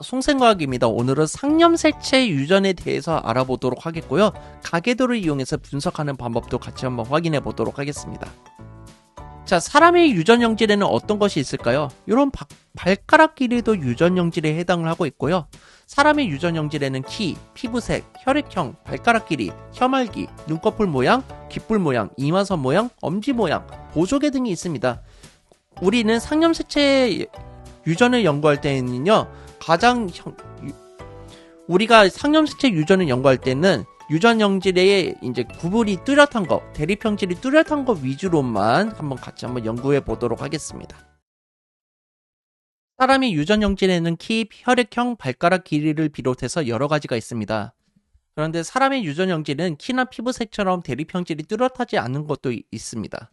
송생과학입니다. 오늘은 상념색체 유전에 대해서 알아보도록 하겠고요. 가계도를 이용해서 분석하는 방법도 같이 한번 확인해 보도록 하겠습니다. 자, 사람의 유전형질에는 어떤 것이 있을까요? 이런 발가락 길이도 유전형질에 해당을 하고 있고요. 사람의 유전형질에는 키, 피부색, 혈액형, 발가락 길이, 혀말기, 눈꺼풀 모양, 귓불 모양, 이마선 모양, 엄지 모양, 보조개 등이 있습니다. 우리는 상념색체 유전을 연구할 때는요, 우리가 상념색체 유전을 연구할 때는 유전형질의 이제 구분이 뚜렷한 거, 대립형질이 뚜렷한 거 위주로만 같이 한번 연구해 보도록 하겠습니다. 사람의 유전형질에는 키, 혈액형, 발가락 길이를 비롯해서 여러 가지가 있습니다. 그런데 사람의 유전형질은 키나 피부색처럼 대립형질이 뚜렷하지 않은 것도 있습니다.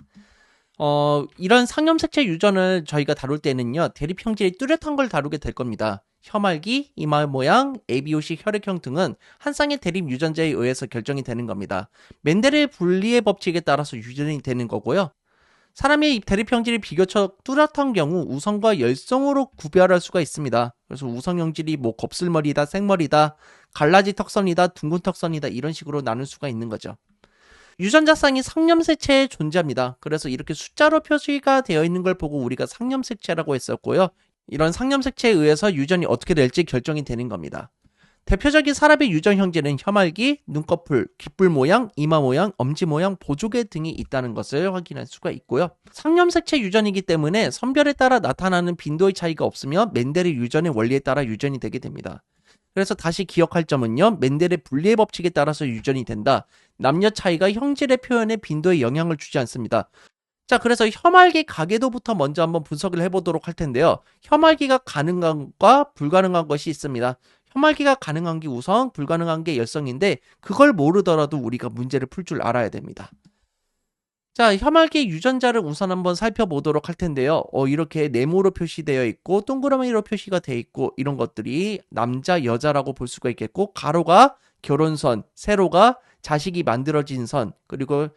이런 상념색체 유전을 저희가 다룰 때는요, 대립형질이 뚜렷한 걸 다루게 될 겁니다. 혀말기, 이마 모양, ABOC 혈액형 등은 한 쌍의 대립 유전자에 의해서 결정이 되는 겁니다. 멘델의 분리의 법칙에 따라서 유전이 되는 거고요. 사람의 대립형질이 비교적 뚜렷한 경우 우성과 열성으로 구별할 수가 있습니다. 그래서 우성형질이 kop슬머리다, 생머리다, 갈라지 턱선이다, 둥근 턱선이다 이런 식으로 나눌 수가 있는 거죠. 유전자쌍이 상념색체에 존재합니다. 그래서 이렇게 숫자로 표시가 되어 있는 걸 보고 우리가 상념색체라고 했었고요. 이런 상념색체에 의해서 유전이 어떻게 될지 결정이 되는 겁니다. 대표적인 사람의 유전 형질은 혀말기, 눈꺼풀, 귓불 모양, 이마 모양, 엄지 모양, 보조개 등이 있다는 것을 확인할 수가 있고요. 상념색체 유전이기 때문에 선별에 따라 나타나는 빈도의 차이가 없으며 멘델의 유전의 원리에 따라 유전이 되게 됩니다. 그래서 다시 기억할 점은요, 멘델의 분리의 법칙에 따라서 유전이 된다. 남녀 차이가 형질의 표현에 빈도에 영향을 주지 않습니다. 자, 그래서 혀말기 가계도부터 먼저 한번 분석을 해보도록 할 텐데요. 혀말기가 가능한 것과 불가능한 것이 있습니다. 혀말기가 가능한 게 우성, 불가능한 게 열성인데 그걸 모르더라도 우리가 문제를 풀 줄 알아야 됩니다. 자, 혀말기 유전자를 우선 한번 살펴보도록 할 텐데요. 이렇게 네모로 표시되어 있고 동그라미로 표시가 되어 있고 이런 것들이 남자, 여자라고 볼 수가 있겠고, 가로가 결혼선, 세로가 자식이 만들어진 선, 그리고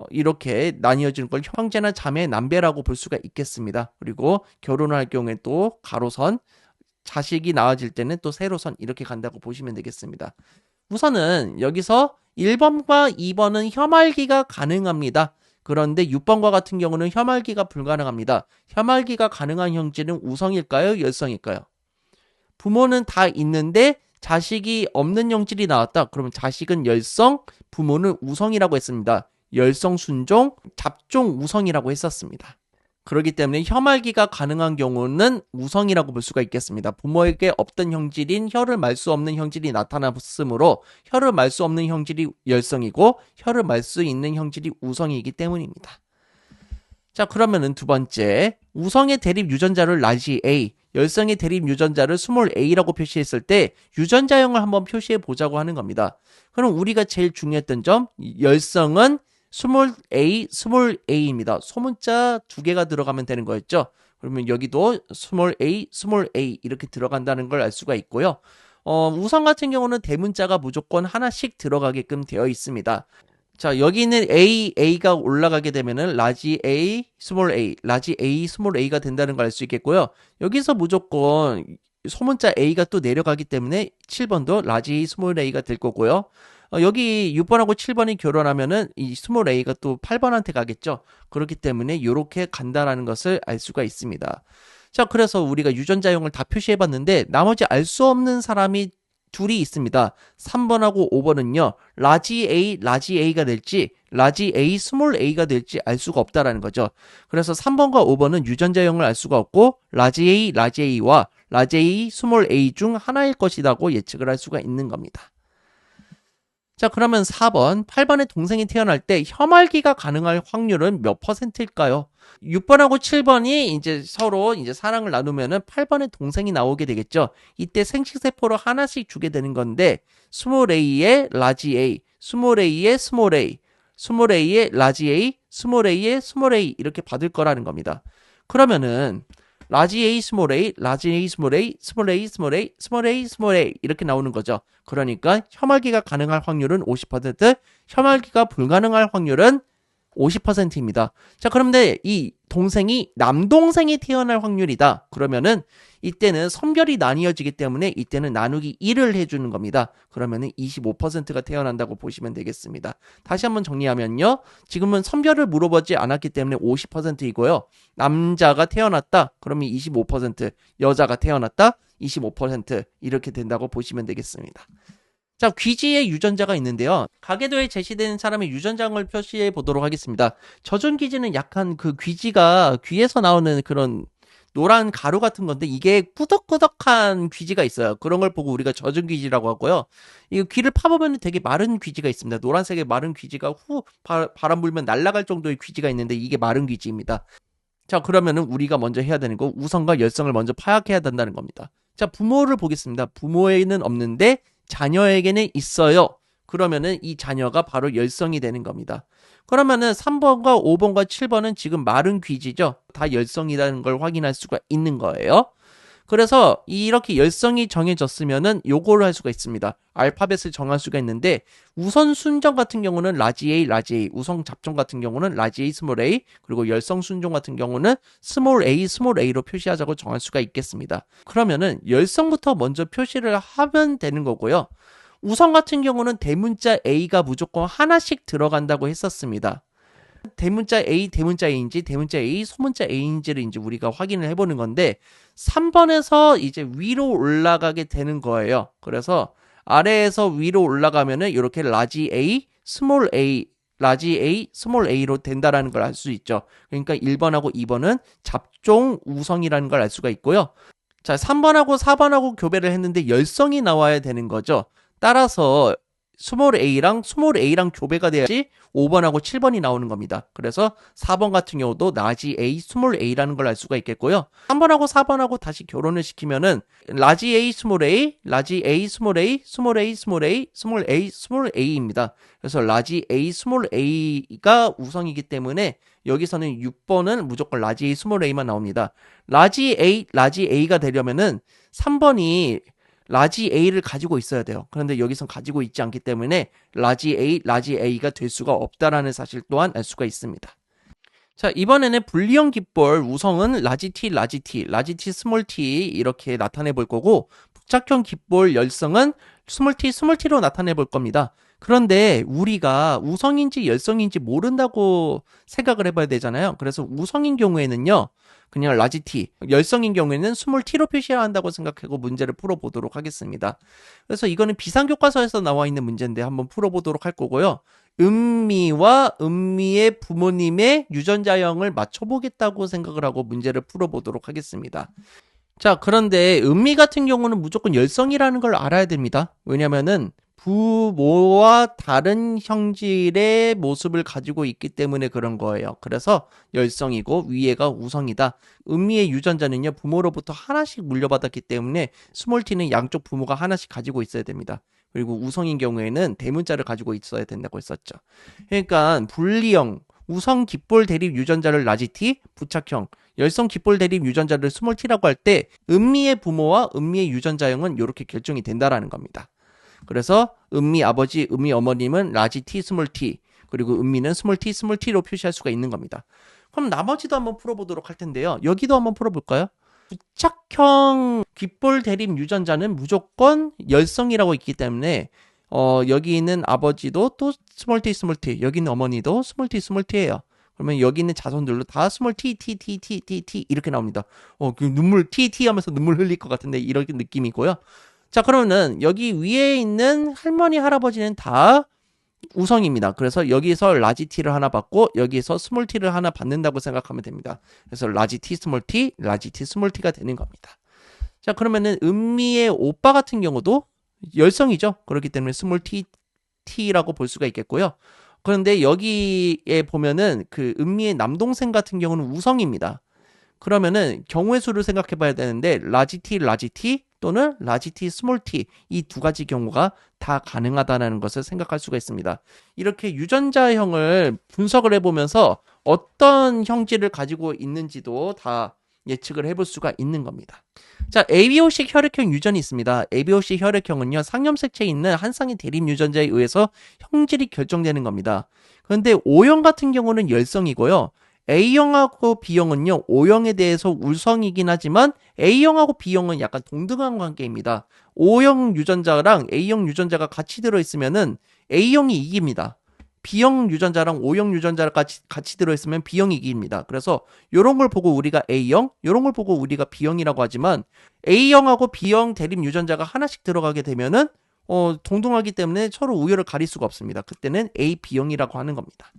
이렇게 나뉘어지는 걸 형제나 자매, 남배라고 볼 수가 있겠습니다. 그리고 결혼할 경우에 또 가로선, 자식이 나아질 때는 또 세로선 이렇게 간다고 보시면 되겠습니다. 우선은 여기서 1번과 2번은 혀말기가 가능합니다. 그런데 6번과 같은 경우는 혀말기가 불가능합니다. 혀말기가 가능한 형질은 우성일까요? 열성일까요? 부모는 다 있는데 자식이 없는 형질이 나왔다. 그러면 자식은 열성, 부모는 우성이라고 했습니다. 열성 순종, 잡종 우성이라고 했었습니다. 그렇기 때문에 혀말기가 가능한 경우는 우성이라고 볼 수가 있겠습니다. 부모에게 없던 형질인 혀를 말 수 없는 형질이 나타났으므로 혀를 말 수 없는 형질이 열성이고 혀를 말 수 있는 형질이 우성이기 때문입니다. 자, 그러면은 두 번째, 우성의 대립 유전자를 라지 A, 열성의 대립 유전자를 스몰 a라고 표시했을 때 유전자형을 한번 표시해 보자고 하는 겁니다. 그럼 우리가 제일 중요했던 점, 열성은 스몰 a입니다. 소문자 두 개가 들어가면 되는 거였죠. 그러면 여기도 스몰 a 이렇게 들어간다는 걸 알 수가 있고요. 우성 같은 경우는 대문자가 무조건 하나씩 들어가게끔 되어 있습니다. 자, 여기 있는 A가 올라가게 되면은 라지 A, 스몰 a, 라지 A, 스몰 a가 된다는 걸 알 수 있겠고요. 여기서 무조건 소문자 A가 또 내려가기 때문에 7번도 라지 A, 스몰 a가 될 거고요. 여기 6번하고 7번이 결혼하면은 이 스몰 a가 또 8번한테 가겠죠. 그렇기 때문에 이렇게 간다라는 것을 알 수가 있습니다. 자, 그래서 우리가 유전자형을 다 표시해봤는데 나머지 알 수 없는 사람이 둘이 있습니다. 3번하고 5번은요. 라지 A가 될지 라지 A, 스몰 a가 될지 알 수가 없다라는 거죠. 그래서 3번과 5번은 유전자형을 알 수가 없고 라지 A와 라지 A, 스몰 a 중 하나일 것이라고 예측을 할 수가 있는 겁니다. 자, 그러면 4번, 8번의 동생이 태어날 때 혀말기가 가능할 확률은 몇 %일까요? 6번하고 7번이 이제 서로 이제 사랑을 나누면은 8번의 동생이 나오게 되겠죠. 이때 생식세포를 하나씩 주게 되는 건데, 스몰 a의 라지 A, 스몰 a의 스몰 a, 스몰 a의 라지 A, 스몰 a의 스몰 a 이렇게 받을 거라는 겁니다. 그러면은 라지 A, 스몰 a, 라지 A, 스몰 a, 스몰 a, 스몰 a, 스몰 a, 스몰 a 이렇게 나오는 거죠. 그러니까 혀말기가 가능할 확률은 50%, 혀말기가 불가능할 확률은 50%입니다. 자, 그런데 이 동생이 남동생이 태어날 확률이다. 그러면은 이때는 성별이 나뉘어지기 때문에 이때는 나누기 1을 해주는 겁니다. 그러면은 25%가 태어난다고 보시면 되겠습니다. 다시 한번 정리하면요. 지금은 성별을 물어보지 않았기 때문에 50%이고요. 남자가 태어났다. 그러면 25%, 여자가 태어났다. 25% 이렇게 된다고 보시면 되겠습니다. 자, 귀지의 유전자가 있는데요. 가계도에 제시되는 사람의 유전자를 표시해 보도록 하겠습니다. 젖은 귀지는 약간 그 귀지가 귀에서 나오는 그런 노란 가루 같은 건데 이게 꾸덕꾸덕한 귀지가 있어요. 그런 걸 보고 우리가 젖은 귀지라고 하고요. 이 귀를 파보면 되게 마른 귀지가 있습니다. 노란색의 마른 귀지가 바람 불면 날아갈 정도의 귀지가 있는데 이게 마른 귀지입니다. 자, 그러면은 우리가 먼저 해야 되는 거 우성과 열성을 먼저 파악해야 된다는 겁니다. 자, 부모를 보겠습니다. 부모에게는 없는데 자녀에게는 있어요. 그러면은 이 자녀가 바로 열성이 되는 겁니다. 그러면은 3번과 5번과 7번은 지금 마른 귀지죠. 다 열성이라는 걸 확인할 수가 있는 거예요. 그래서 이렇게 열성이 정해졌으면은 요거를 할 수가 있습니다. 알파벳을 정할 수가 있는데 우선 순정 같은 경우는 라지 A, 라지 A, 우성 잡종 같은 경우는 라지 A, 스몰 A, 그리고 열성 순종 같은 경우는 스몰 A, 스몰 A로 표시하자고 정할 수가 있겠습니다. 그러면은 열성부터 먼저 표시를 하면 되는 거고요. 우성 같은 경우는 대문자 A가 무조건 하나씩 들어간다고 했었습니다. 대문자 A, 대문자 A인지 대문자 A, 소문자 A인지를 이제 우리가 확인을 해보는 건데 3번에서 이제 위로 올라가게 되는 거예요. 그래서 아래에서 위로 올라가면은 이렇게 라지 A, 스몰 A, 라지 A, 스몰 A로 된다라는 걸 알 수 있죠. 그러니까 1번하고 2번은 잡종 우성이라는 걸 알 수가 있고요. 자, 3번하고 4번하고 교배를 했는데 열성이 나와야 되는 거죠. 따라서 스몰 A랑 스몰 A랑 교배가 돼야지 5번하고 7번이 나오는 겁니다. 그래서 4번 같은 경우도 라지 A, 스몰 A라는 걸 알 수가 있겠고요. 3번하고 4번하고 다시 결혼을 시키면은 라지 A, 스몰 A, 라지 A, 스몰 A, 스몰 A, 스몰 A, 스몰 A, 스몰 A입니다. 그래서 라지 A, 스몰 A가 우성이기 때문에 여기서는 6번은 무조건 라지 A, 스몰 A만 나옵니다. 라지 A, 라지 A가 되려면은 3번이 라지 A를 가지고 있어야 돼요. 그런데 여기선 가지고 있지 않기 때문에 라지 A, 라지 A가 될 수가 없다라는 사실 또한 알 수가 있습니다. 자, 이번에는 분리형 깃볼 우성은 라지 T, 라지 T, 라지 T, 스몰 T 이렇게 나타내 볼 거고 부착형 깃볼 열성은 스몰 T, 스몰 T로 나타내 볼 겁니다. 그런데 우리가 우성인지 열성인지 모른다고 생각을 해봐야 되잖아요. 그래서 우성인 경우에는요. 그냥 라지 T, 열성인 경우에는 스몰 T로 표시해야 한다고 생각하고 문제를 풀어보도록 하겠습니다. 그래서 이거는 비상교과서에서 나와 있는 문제인데 한번 풀어보도록 할 거고요. 은미와 은미의 부모님의 유전자형을 맞춰보겠다고 생각을 하고 문제를 풀어보도록 하겠습니다. 자, 그런데 은미 같은 경우는 무조건 열성이라는 걸 알아야 됩니다. 왜냐면은 부모와 다른 형질의 모습을 가지고 있기 때문에 그런 거예요. 그래서 열성이고 위에가 우성이다. 은미의 유전자는요, 부모로부터 하나씩 물려받았기 때문에 스몰 t는 양쪽 부모가 하나씩 가지고 있어야 됩니다. 그리고 우성인 경우에는 대문자를 가지고 있어야 된다고 했었죠. 그러니까 분리형 우성 깃볼 대립 유전자를 라지 T, 부착형 열성 깃볼 대립 유전자를 스몰 t라고 할 때 은미의 부모와 은미의 유전자형은 이렇게 결정이 된다라는 겁니다. 그래서 은미 아버지, 은미 어머님은 라지 T, 스몰 T, 그리고 은미는 스몰 T, 스몰 T로 표시할 수가 있는 겁니다. 그럼 나머지도 한번 풀어보도록 할 텐데요. 여기도 한번 풀어볼까요? 부착형 깃볼 대립 유전자는 무조건 열성이라고 있기 때문에 여기 있는 아버지도 또 스몰 T, 스몰 T, 여기 있는 어머니도 스몰 T, 스몰 T예요. 그러면 여기 있는 자손들로 다 스몰 T, T, T, T, T, T 이렇게 나옵니다. 그 눈물 T, T 하면서 눈물 흘릴 것 같은데 이런 느낌이고요. 자, 그러면은 여기 위에 있는 할머니, 할아버지는 다 우성입니다. 그래서 여기서 라지 T를 하나 받고 여기서 스몰 T를 하나 받는다고 생각하면 됩니다. 그래서 라지 T, 스몰 T, 라지 T, 스몰 T가 되는 겁니다. 자, 그러면은 은미의 오빠 같은 경우도 열성이죠. 그렇기 때문에 스몰 T, T라고 볼 수가 있겠고요. 그런데 여기에 보면은 그 은미의 남동생 같은 경우는 우성입니다. 그러면은 경우의 수를 생각해 봐야 되는데 라지 T 또는 라지 T, 스몰 T 이 두 가지 경우가 다 가능하다는 것을 생각할 수가 있습니다. 이렇게 유전자형을 분석을 해보면서 어떤 형질을 가지고 있는지도 다 예측을 해볼 수가 있는 겁니다. 자, ABO식 혈액형 유전이 있습니다. ABO식 혈액형은요, 상염색체에 있는 한 쌍의 대립 유전자에 의해서 형질이 결정되는 겁니다. 그런데 O형 같은 경우는 열성이고요. A형하고 B형은요, O형에 대해서 울성이긴 하지만 A형하고 B형은 약간 동등한 관계입니다. O형 유전자랑 A형 유전자가 같이 들어있으면은 A형이 이깁니다. B형 유전자랑 O형 유전자가 같이 들어있으면 B형이 이깁니다. 그래서 이런 걸 보고 우리가 A형, 이런 걸 보고 우리가 B형이라고 하지만 A형하고 B형 대립 유전자가 하나씩 들어가게 되면은 동등하기 때문에 서로 우열을 가릴 수가 없습니다. 그때는 A, B형이라고 하는 겁니다.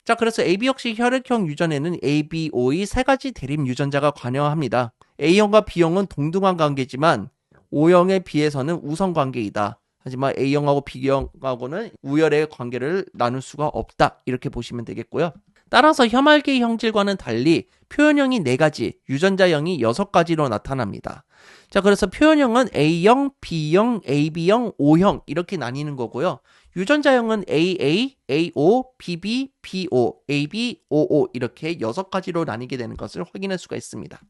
자, 그래서 AB형식 혈액형 유전에는 A, B, O의 세 가지 대립 유전자가 관여합니다. A형과 B형은 동등한 관계지만 O형에 비해서는 우선 관계이다. 하지만 A형하고 B형하고는 우열의 관계를 나눌 수가 없다. 이렇게 보시면 되겠고요. 따라서 혐알계 형질과는 달리 표현형이 4가지, 유전자형이 6가지로 나타납니다. 자, 그래서 표현형은 A형, B형, AB형, O형 이렇게 나뉘는 거고요. 유전자형은 AA, AO, BB, BO, AB, OO 이렇게 6가지로 나뉘게 되는 것을 확인할 수가 있습니다.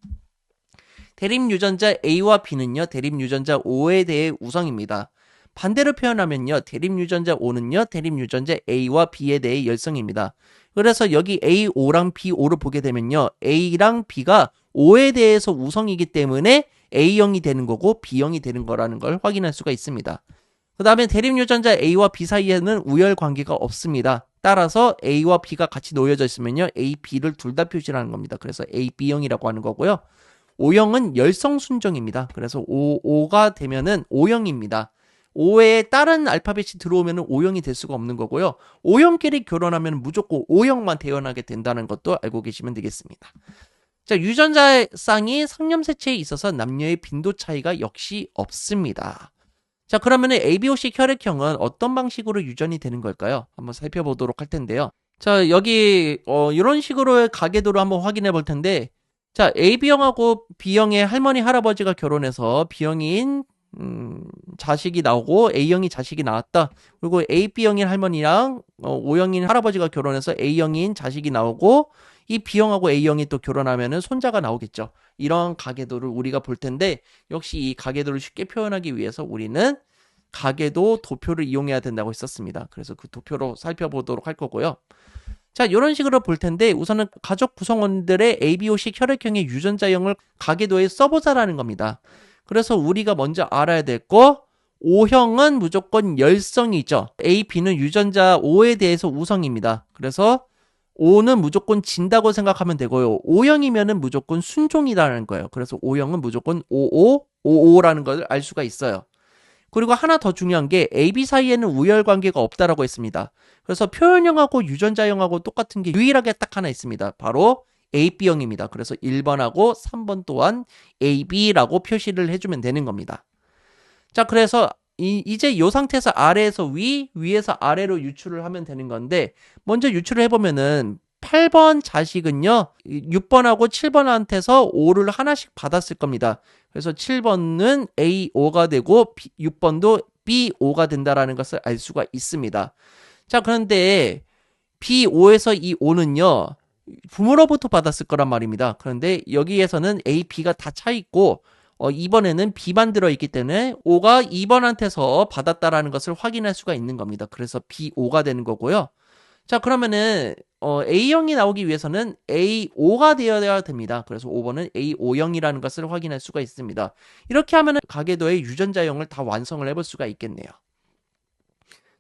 대립 유전자 A와 B는요, 대립 유전자 O에 대해 우성입니다. 반대로 표현하면요, 대립 유전자 O는요, 대립 유전자 A와 B에 대해 열성입니다. 그래서 여기 A5랑 B5를 보게 되면요, A랑 B가 O에 대해서 우성이기 때문에 A형이 되는 거고 B형이 되는 거라는 걸 확인할 수가 있습니다. 그 다음에 대립 유전자 A와 B 사이에는 우열 관계가 없습니다. 따라서 A와 B가 같이 놓여져 있으면요, A, B를 둘 다 표시하는 겁니다. 그래서 A, B형이라고 하는 거고요. O형은 열성 순정입니다. 그래서 O가 되면은 O형입니다. O에 다른 알파벳이 들어오면 O형이 될 수가 없는 거고요. O형끼리 결혼하면 무조건 O형만 태어나게 된다는 것도 알고 계시면 되겠습니다. 자, 유전자쌍이 상염색체에 있어서 남녀의 빈도 차이가 역시 없습니다. 자, 그러면 ABO식 혈액형은 어떤 방식으로 유전이 되는 걸까요? 한번 살펴보도록 할 텐데요. 자, 여기 이런 식으로의 가계도를 한번 확인해 볼 텐데, 자, AB형하고 B형의 할머니 할아버지가 결혼해서 B형인 자식이 나오고 A형이 자식이 나왔다. 그리고 AB형인 할머니랑 O형인 할아버지가 결혼해서 A형인 자식이 나오고 이 B형하고 A형이 또 결혼하면은 손자가 나오겠죠. 이런 가계도를 우리가 볼 텐데, 역시 이 가계도를 쉽게 표현하기 위해서 우리는 가계도 도표를 이용해야 된다고 했었습니다. 그래서 그 도표로 살펴보도록 할 거고요. 자, 이런 식으로 볼 텐데, 우선은 가족 구성원들의 ABO식 혈액형의 유전자형을 가계도에 써보자라는 겁니다. 그래서 우리가 먼저 알아야 될 거, O형은 무조건 열성이죠. A, B는 유전자 O에 대해서 우성입니다. 그래서 O는 무조건 진다고 생각하면 되고요. O형이면은 무조건 순종이라는 거예요. 그래서 O형은 무조건 55, 55라는 걸 알 수가 있어요. 그리고 하나 더 중요한 게 AB 사이에는 우열 관계가 없다라고 했습니다. 그래서 표현형하고 유전자형하고 똑같은 게 유일하게 딱 하나 있습니다. 바로 AB형입니다. 그래서 1번하고 3번 또한 AB라고 표시를 해주면 되는 겁니다. 자, 그래서 이제 이 상태에서 아래에서 위에서 아래로 유출을 하면 되는 건데, 먼저 유출을 해보면은 8번 자식은요, 6번하고 7번한테서 5를 하나씩 받았을 겁니다. 그래서 7번은 A5가 되고 6번도 B5가 된다라는 것을 알 수가 있습니다. 자, 그런데 B5에서 이 5는요, 부모로부터 받았을 거란 말입니다. 그런데 여기에서는 A, B가 다 차 있고 2번에는 B만 들어있기 때문에 5가 2번한테서 받았다라는 것을 확인할 수가 있는 겁니다. 그래서 B5가 되는 거고요. 자, 그러면은 A형이 나오기 위해서는 A5가 되어야 됩니다. 그래서 5번은 A5형이라는 것을 확인할 수가 있습니다. 이렇게 하면은 가계도의 유전자형을 다 완성을 해볼 수가 있겠네요.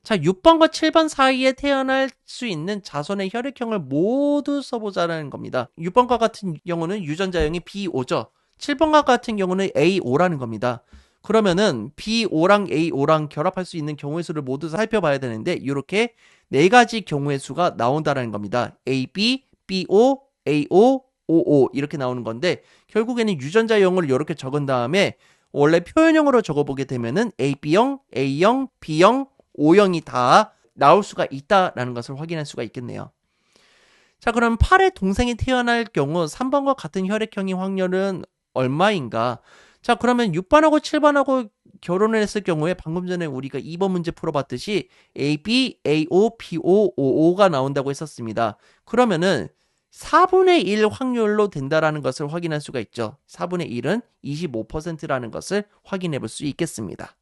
자, 6번과 7번 사이에 태어날 수 있는 자손의 혈액형을 모두 써보자는 겁니다. 6번과 같은 경우는 유전자형이 B5죠. 7번과 같은 경우는 A5라는 겁니다. 그러면은 B5랑 A5랑 결합할 수 있는 경우의 수를 모두 살펴봐야 되는데, 이렇게 4가지 경우의 수가 나온다는 겁니다. AB, BO, AO, OO 이렇게 나오는 건데, 결국에는 유전자형을 이렇게 적은 다음에 원래 표현형으로 적어보게 되면은 AB형, A형, B형, O형이 다 나올 수가 있다라는 것을 확인할 수가 있겠네요. 자, 그럼 8의 동생이 태어날 경우 3번과 같은 혈액형의 확률은 얼마인가? 자, 그러면 6번하고 7번하고 결혼을 했을 경우에 방금 전에 우리가 2번 문제 풀어봤듯이 A, B, A, O, P, O, O, O가 나온다고 했었습니다. 그러면은 4분의 1 확률로 된다라는 것을 확인할 수가 있죠. 4분의 1은 25%라는 것을 확인해 볼 수 있겠습니다.